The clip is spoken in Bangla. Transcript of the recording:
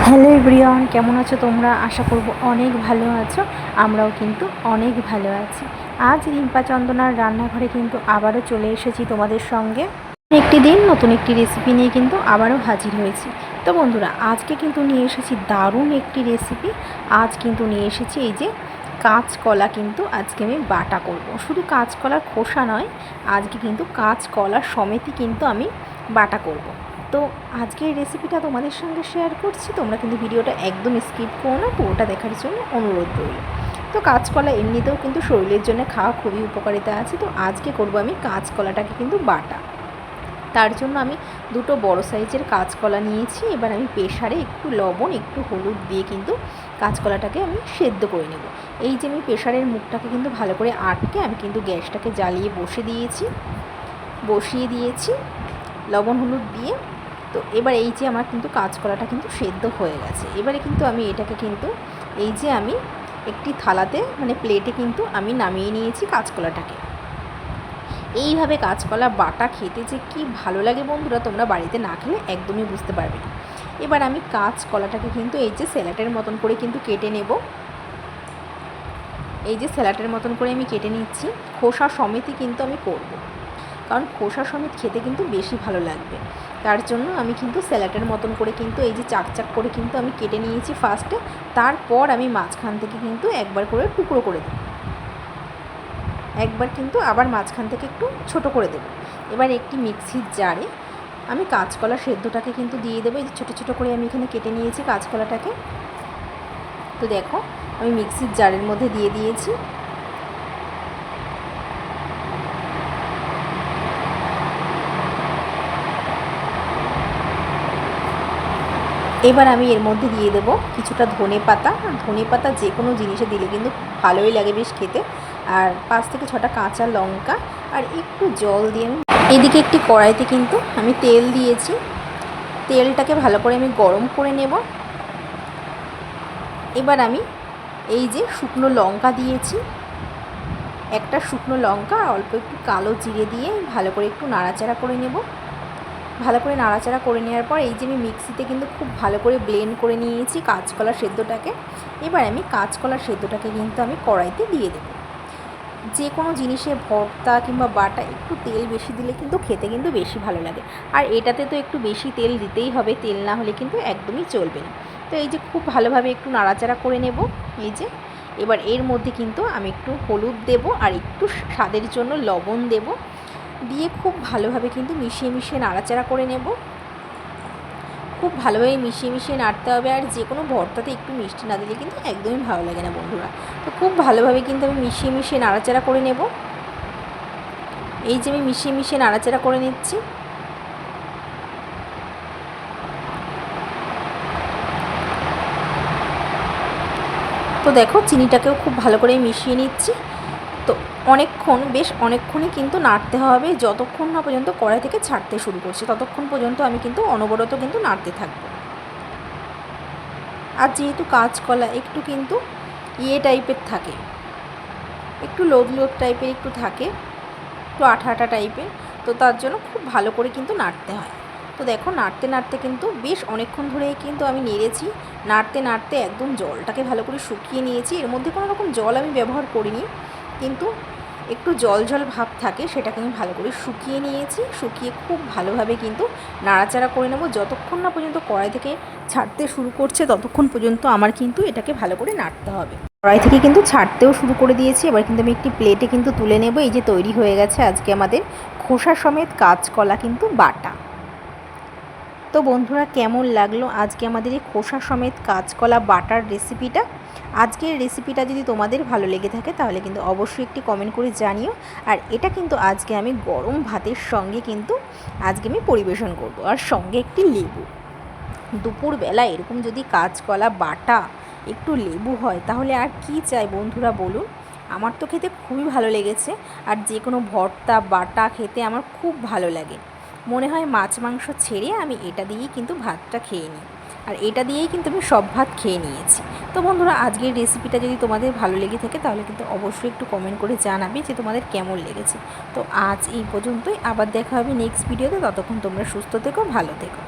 হ্যালো এভরিওয়ান, কেমন আছো তোমরা? আশা করব অনেক ভালো আছো। আমরাও কিন্তু অনেক ভালো আছি। আজ রিম্পা চন্দনার রান্নাঘরে কিন্তু আবারও চলে এসেছি তোমাদের সঙ্গে। একটি দিন নতুন একটি রেসিপি নিয়ে কিন্তু আবারও হাজির হয়েছি। তো বন্ধুরা, আজকে কিন্তু নিয়ে এসেছি দারুণ একটি রেসিপি। আজ কিন্তু নিয়ে এসেছি এই যে কাঁচকলা, কিন্তু আজকে আমি বাটা করব। শুধু কাঁচকলার খোসা নয়, আজকে কিন্তু কাঁচকলার সমেতই কিন্তু আমি বাটা করব। তো আজকের রেসিপিটা তোমাদের সঙ্গে শেয়ার করছি। তোমরা কিন্তু ভিডিওটা একদম স্কিপ করো না, পুরোটা দেখার জন্য অনুরোধ রইল। তো কাঁচকলা এমনিতেও কিন্তু শরীরের জন্য খাওয়া খুবই উপকারিতা আছে। তো আজকে করব আমি কাঁচকলাটাকে কিন্তু বাটা। তার জন্য আমি দুটো বড় সাইজের কাঁচকলা নিয়েছি। এবার আমি প্রেসারে একটু লবণ একটু হলুদ দিয়ে কিন্তু কাঁচকলাটাকে আমি সেদ্ধ করে নেব। এই যে আমি প্রেসারের মুখটাকে কিন্তু ভালো করে আটকে আমি কিন্তু গ্যাসটাকে জ্বালিয়ে বসিয়ে দিয়েছি লবণ হলুদ দিয়ে। তো এবার এই যে আমার কিন্তু কাঁচকলাটা কিন্তু সেদ্ধ হয়ে গেছে। এবারে কিন্তু আমি এটাকে কিন্তু এই যে আমি একটি থালাতে প্লেটে কিন্তু আমি নামিয়ে নিয়েছি কাঁচকলাটাকে। এইভাবে কাঁচকলা বাটা খেতে যে কি ভালো লাগে বন্ধুরা, তোমরা বাড়িতে না খেলে একদমই বুঝতে পারবে না। এবার আমি কাঁচকলাটাকে কিন্তু এই যে স্যালাডের মতন করে কিন্তু কেটে নেব। এই যে স্যালাডের মতন করে আমি কেটে নিচ্ছি। খোসা সমেতই কিন্তু আমি করব, কারণ খোসা সমেত খেতে কিন্তু বেশি ভালো লাগবে। তার জন্য আমি কিন্তু স্যালাডের মতন করে কিন্তু এই যে চাক করে কিন্তু আমি কেটে নিয়েছি ফার্স্টে। তারপর আমি মাঝখান থেকে কিন্তু একবার করে টুকরো করে দেব, একবার কিন্তু আবার মাঝখান থেকে একটু ছোট করে দেব। এবার একটি মিক্সির জারে আমি কাঁচকলা সেদ্ধটাকে কিন্তু দিয়ে দেবো। এই যে ছোটো ছোটো করে আমি এখানে কেটে নিয়েছি কাঁচকলাটাকে। তো দেখো, আমি মিক্সির জারের মধ্যে দিয়ে দিয়েছি। এবার আমি এর মধ্যে দিয়ে দেবো কিছুটা ধনে পাতা যে কোনো জিনিসে দিলে কিন্তু ভালোই লাগে বেশ খেতে। আর 5 থেকে 6টা কাঁচা লঙ্কা আর একটু জল দিয়ে আমি এদিকে একটি কড়াইতে কিন্তু আমি তেল দিয়েছি। তেলটাকে ভালো করে আমি গরম করে নেব। এবার আমি এই যে শুকনো লঙ্কা দিয়েছি, একটা শুকনো লঙ্কা আর অল্প একটু কালো জিরে দিয়ে ভালো করে একটু নাড়াচাড়া করে নেব। ভালো করে নাড়াচাড়া করে নেওয়ার পর এই যে আমি মিক্সিতে কিন্তু খুব ভালো করে ব্লেন্ড করে নিয়েছি কাঁচকলা সেদ্ধটাকে। এবার আমি কাঁচকলা সেদ্ধটাকে কিন্তু আমি কড়াইতে দিয়ে দেবো। যে কোনো জিনিসে ভর্তা কিংবা বাটা একটু তেল বেশি দিলে কিন্তু খেতে কিন্তু বেশি ভালো লাগে। আর এটাতে তো একটু বেশি তেল দিতেই হবে, তেল না হলে কিন্তু একদমই চলবে না। তো এই যে খুব ভালোভাবে একটু নাড়াচাড়া করে নেব। এই যে এবার এর মধ্যে কিন্তু আমি একটু হলুদ দেব আর একটু স্বাদের জন্য লবণ দেব, দিয়ে খুব ভালোভাবে কিন্তু মিশিয়ে নাড়াচাড়া করে নেব। খুব ভালোভাবে মিশিয়ে নাড়তে হবে। আর যে কোনো ভর্তাতে একটু মিষ্টি না দিলে কিন্তু একদমই ভালো লাগে না বন্ধুরা। তো খুব ভালোভাবে কিন্তু আমি মিশিয়ে নাড়াচাড়া করে নেব। এই যে আমি মিশিয়ে নাড়াচাড়া করে নিচ্ছি। তো দেখো, চিনিটাকেও খুব ভালো করে মিশিয়ে নিচ্ছি। তো বেশ অনেকক্ষণই কিন্তু নাড়তে হবে, যতক্ষণ না পর্যন্ত কড়াই থেকে ছাড়তে শুরু করছে ততক্ষণ পর্যন্ত আমি কিন্তু অনবরত কিন্তু নাড়তে থাকবো। আর যেহেতু কাঁচকলা একটু কিন্তু টাইপের থাকে, একটু লোদ টাইপের একটু থাকে, একটু আঠা টাইপের, তো তার জন্য খুব ভালো করে কিন্তু নাড়তে হয়। তো দেখো, নাড়তে কিন্তু বেশ অনেকক্ষণ ধরেই কিন্তু আমি নেড়েছি। নাড়তে একদম জলটাকে ভালো করে শুকিয়ে নিয়েছি। এর মধ্যে কোনো রকম জল আমি ব্যবহার করিনি, কিন্তু একটু জল ভাব থাকে, সেটাকে আমি ভালো করে শুকিয়ে নিয়েছি। শুকিয়ে খুব ভালোভাবে কিন্তু নাড়াচাড়া করে নেব। যতক্ষণ না পর্যন্ত কড়াই থেকে ছাড়তে শুরু করছে ততক্ষণ পর্যন্ত আমার কিন্তু এটাকে ভালো করে নাড়তে হবে। কড়াই থেকে কিন্তু ছাড়তেও শুরু করে দিয়েছি। এবার কিন্তু আমি একটি প্লেটে কিন্তু তুলে নেব। এই যে তৈরি হয়ে গেছে আজকে আমাদের খোসা সমেত কাঁচকলা কিন্তু বাটা। তো বন্ধুরা, কেমন লাগলো আজকে আমাদের এই খোসা সমেত কাঁচকলা বাটার রেসিপিটা? আজকের রেসিপিটা যদি তোমাদের ভালো লেগে থাকে তাহলে কিন্তু অবশ্যই একটি কমেন্ট করে জানিও। আর এটা কিন্তু আজকে আমি গরম ভাতের সঙ্গে কিন্তু আজকে আমি পরিবেশন করব, আর সঙ্গে একটি লেবু। দুপুরবেলা এরকম যদি কাঁচকলা বাটা একটু লেবু হয় তাহলে আর কি চাই বন্ধুরা বলুন? আমার তো খেতে খুবই ভালো লেগেছে। আর যে কোনো ভর্তা বাটা খেতে আমার খুব ভালো লাগে। মনে হয় মাছ মাংস ছেড়ে আমি এটা দিয়েই কিন্তু ভাতটা খেয়ে নিই। আর এটা দিয়েই কিন্তু আমি সব ভাত খেয়ে নিয়েছি। তো বন্ধুরা, আজকের রেসিপিটা যদি তোমাদের ভালো লেগে থাকে তাহলে কিন্তু অবশ্যই একটু কমেন্ট করে জানাবে যে তোমাদের কেমন লেগেছে। তো আজ এই পর্যন্তই, আবার দেখা হবে নেক্সট ভিডিওতে। ততক্ষণ তোমরা সুস্থ থেকো, ভালো থেকো।